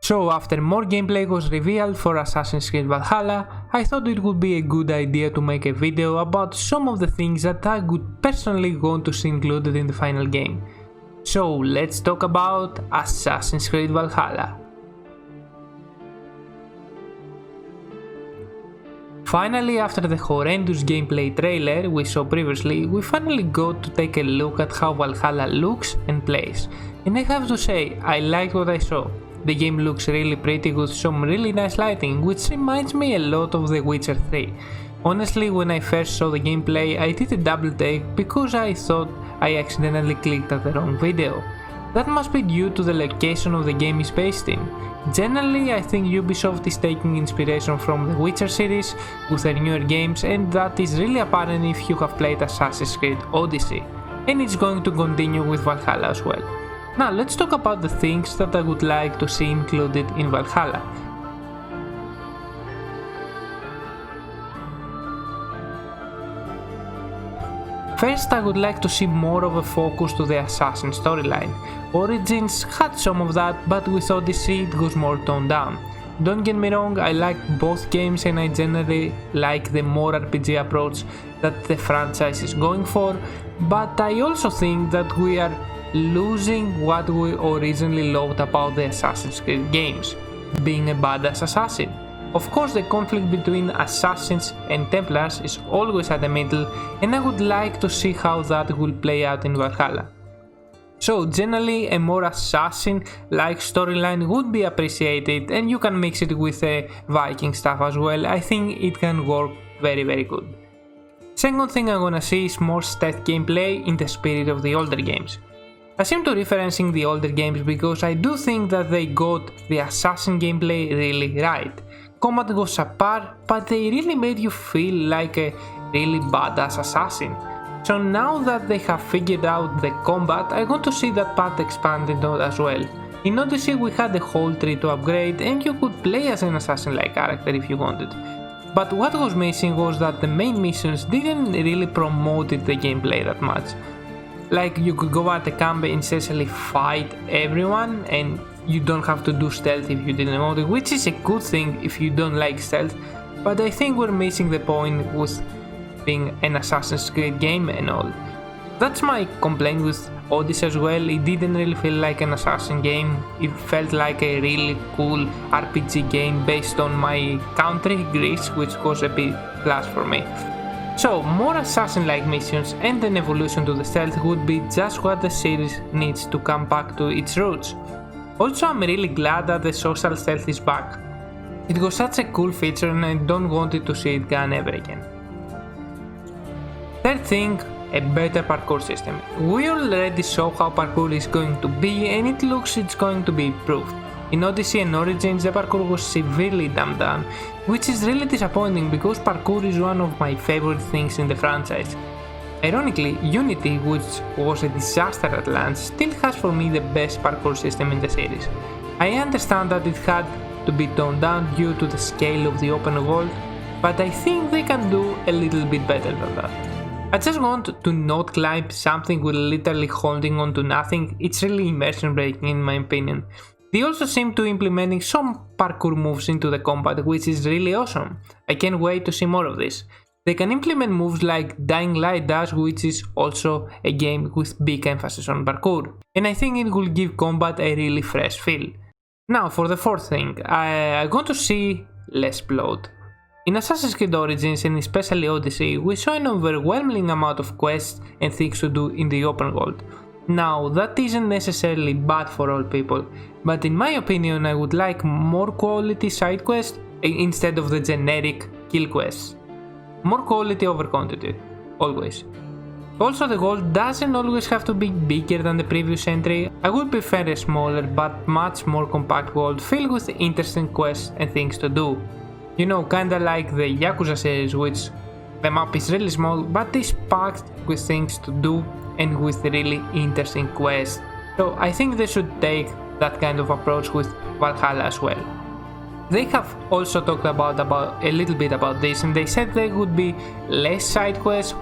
So after more gameplay was revealed for Assassin's Creed Valhalla, I thought it would be a good idea to make a video about some of the things that I would personally want to see included in the final game. So let's talk about Assassin's Creed Valhalla. Finally, after the horrendous gameplay trailer we saw previously, we finally got to take a look at how Valhalla looks and plays. And I have to say, I liked what I saw. The game looks really pretty with some really nice lighting, which reminds me a lot of The Witcher 3. Honestly, when I first saw the gameplay, I did a double take because I thought I accidentally clicked at the wrong video. That must be due to the location of the game is based in. Generally, I think Ubisoft is taking inspiration from the Witcher series with their newer games, and that is really apparent if you have played Assassin's Creed Odyssey, and it's going to continue with Valhalla as well. Now let's talk about the things that I would like to see included in Valhalla. First, I would like to see more of a focus to the assassin storyline. Origins had some of that, but with Odyssey it was more toned down. Don't get me wrong, I like both games and I generally like the more RPG approach that the franchise is going for, but I also think that we are losing what we originally loved about the Assassin's Creed games, being a badass assassin. Of course, the conflict between assassins and Templars is always at the middle, and I would like to see how that will play out in Valhalla. So generally, a more assassin-like storyline would be appreciated, and you can mix it with the Viking stuff as well. I think it can work very good. Second thing I'm gonna see is more stealth gameplay in the spirit of the older games. I seem to referencing the older games because I do think that they got the assassin gameplay really right. Combat was apart, but they really made you feel like a really badass assassin. So now that they have figured out the combat, I want to see that part expanded as well. In Odyssey we had the whole tree to upgrade and you could play as an assassin-like character if you wanted. But what was missing was that the main missions didn't really promote the gameplay that much. Like you could go at the camp and essentially fight everyone and you don't have to do stealth if you didn't want it, which is a good thing if you don't like stealth, but I think we're missing the point with being an Assassin's Creed game and all. That's my complaint with Odyssey as well. It didn't really feel like an assassin game, it felt like a really cool RPG game based on my country, Greece, which was a big plus for me. So, more assassin-like missions and an evolution to the stealth would be just what the series needs to come back to its roots. Also, I'm really glad that the social stealth is back. It was such a cool feature and I don't want to see it gone ever again. Third thing, a better parkour system. We already saw how parkour is going to be and it looks it's going to be improved. In Odyssey and Origins the parkour was severely dumbed down, which is really disappointing because parkour is one of my favorite things in the franchise. Ironically, Unity, which was a disaster at launch, still has for me the best parkour system in the series. I understand that it had to be toned down due to the scale of the open world, but I think they can do a little bit better than that. I just want to not climb something with literally holding on to nothing. It's really immersion breaking in my opinion. They also seem to implementing some parkour moves into the combat, which is really awesome. I can't wait to see more of this. They can implement moves like Dying Light does, which is also a game with big emphasis on parkour, and I think it will give combat a really fresh feel. Now for the fourth thing, I want to see less bloat. In Assassin's Creed Origins and especially Odyssey, we saw an overwhelming amount of quests and things to do in the open world. Now that isn't necessarily bad for all people, but in my opinion I would like more quality side quests instead of the generic kill quests. More quality over quantity, always. Also the world doesn't always have to be bigger than the previous entry. I would prefer a smaller but much more compact world filled with interesting quests and things to do. You know, kinda like the Yakuza series, which the map is really small but is packed with things to do and with really interesting quests. So I think they should take that kind of approach with Valhalla as well. They have also talked about a little bit about this and they said there would be less side quests.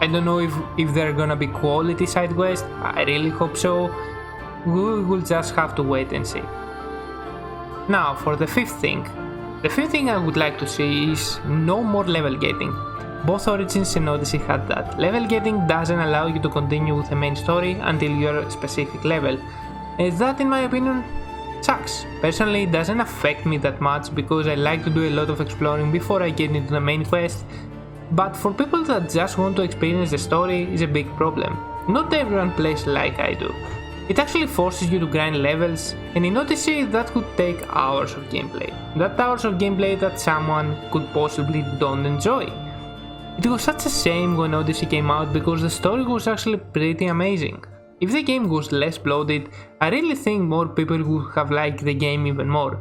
I don't know if they're gonna be quality side quests, I really hope so. We will just have to wait and see. Now for the fifth thing. The fifth thing I would like to see is no more level gating. Both Origins and Odyssey had that. Level gating doesn't allow you to continue with the main story until you're a specific level. And that, in my opinion, sucks. Personally, it doesn't affect me that much because I like to do a lot of exploring before I get into the main quest. But for people that just want to experience the story, is a big problem. Not everyone plays like I do. It actually forces you to grind levels, and in Odyssey that could take hours of gameplay. That hours of gameplay that someone could possibly don't enjoy. It was such a shame when Odyssey came out because the story was actually pretty amazing. If the game was less bloated, I really think more people would have liked the game even more.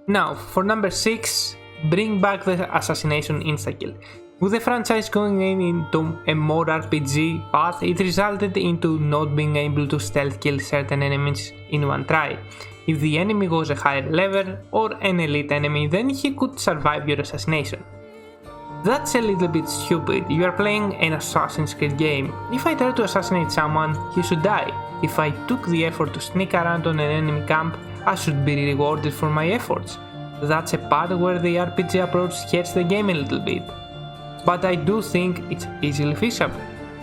Now, for number 6, bring back the assassination insta-kill. With the franchise going into a more RPG path, it resulted into not being able to stealth kill certain enemies in one try. If the enemy was a higher level or an elite enemy, then he could survive your assassination. That's a little bit stupid. You are playing an Assassin's Creed game. If I try to assassinate someone, he should die. If I took the effort to sneak around on an enemy camp, I should be rewarded for my efforts. That's a part where the RPG approach hurts the game a little bit. But I do think it's easily fixable.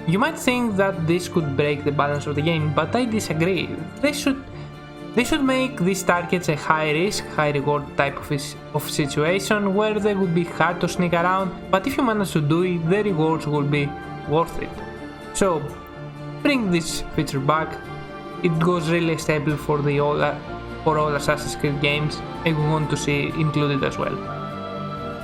You might think that this could break the balance of the game, but I disagree. They should make these targets a high risk, high reward type of situation where they would be hard to sneak around, but if you manage to do it, the rewards will be worth it. So, bring this feature back. It was really a staple for all Assassin's Creed games, and we want to see it included as well.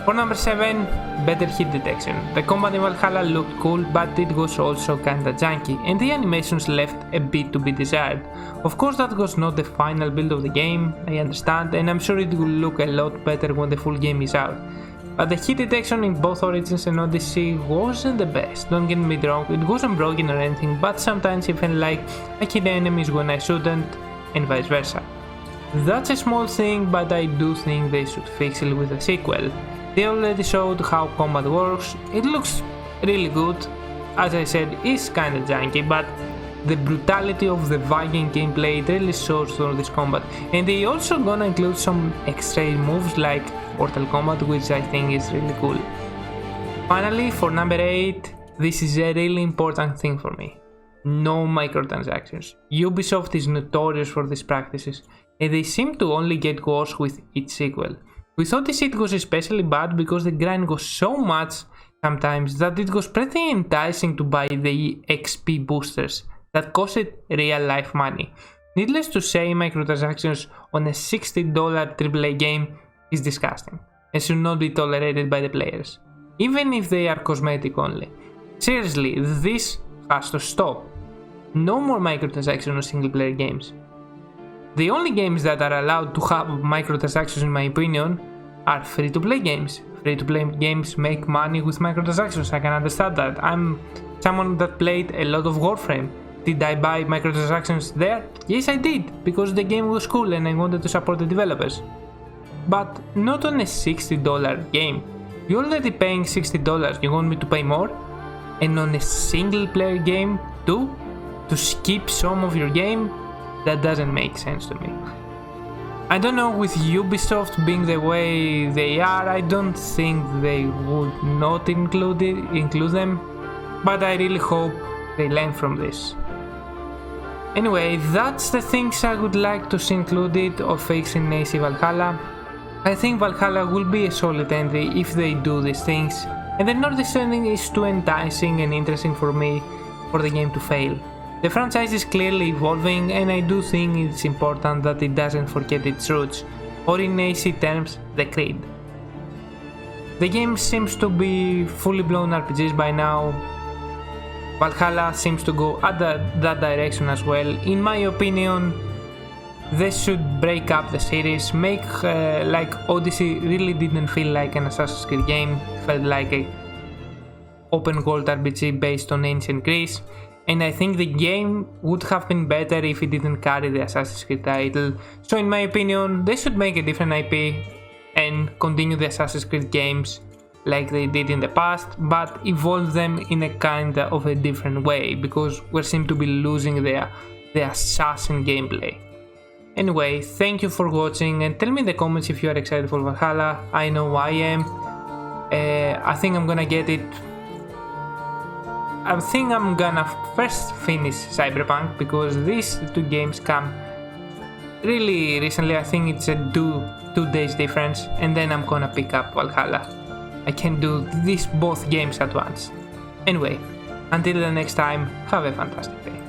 For number 7, better hit detection. The combat in Valhalla looked cool, but it was also kinda janky, and the animations left a bit to be desired. Of course, that was not the final build of the game, I understand, and I'm sure it will look a lot better when the full game is out. But the hit detection in both Origins and Odyssey wasn't the best. Don't get me wrong, it wasn't broken or anything, but sometimes it felt like I hit enemies when I shouldn't, and vice versa. That's a small thing, but I do think they should fix it with a sequel. They already showed how combat works, it looks really good, as I said, it's kinda janky, but the brutality of the Viking gameplay really shows through this combat, and they also gonna include some extra moves like Mortal Kombat, which I think is really cool. Finally, for number 8, this is a really important thing for me. No microtransactions. Ubisoft is notorious for these practices, and they seem to only get worse with each sequel. With Odyssey it was especially bad because the grind was so much sometimes that it was pretty enticing to buy the XP boosters that costed real life money. Needless to say, microtransactions on a $60 AAA game is disgusting and should not be tolerated by the players, even if they are cosmetic only. Seriously, this has to stop. No more microtransactions on single player games. The only games that are allowed to have microtransactions, in my opinion, are free-to-play games. Free-to-play games make money with microtransactions, I can understand that. I'm someone that played a lot of Warframe. Did I buy microtransactions there? Yes, I did, because the game was cool and I wanted to support the developers. But not on a $60 game. You're already paying $60, you want me to pay more? And on a single-player game too? To skip some of your game? That doesn't make sense to me. I don't know, with Ubisoft being the way they are, I don't think they would not include them, but I really hope they learn from this. Anyway, that's the things I would like to see included or fixed in AC Valhalla. I think Valhalla will be a solid entry if they do these things, and the Nordic ending is too enticing and interesting for me for the game to fail. The franchise is clearly evolving, and I do think it's important that it doesn't forget its roots, or in AC terms, the creed. The game seems to be fully blown RPGs by now. Valhalla seems to go at that direction as well. In my opinion, they should break up the series, make like Odyssey really didn't feel like an Assassin's Creed game, felt like a open world RPG based on ancient Greece. And I think the game would have been better if it didn't carry the Assassin's Creed title. So in my opinion, they should make a different IP and continue the Assassin's Creed games like they did in the past, but evolve them in a kind of a different way, because we seem to be losing the assassin gameplay. Anyway, thank you for watching and tell me in the comments if you are excited for Valhalla. I know I am. I think I'm gonna get it. I think I'm gonna first finish Cyberpunk because these two games come really recently. I think it's a two days difference, and then I'm gonna pick up Valhalla. I can do both games at once. Anyway, until the next time, have a fantastic day.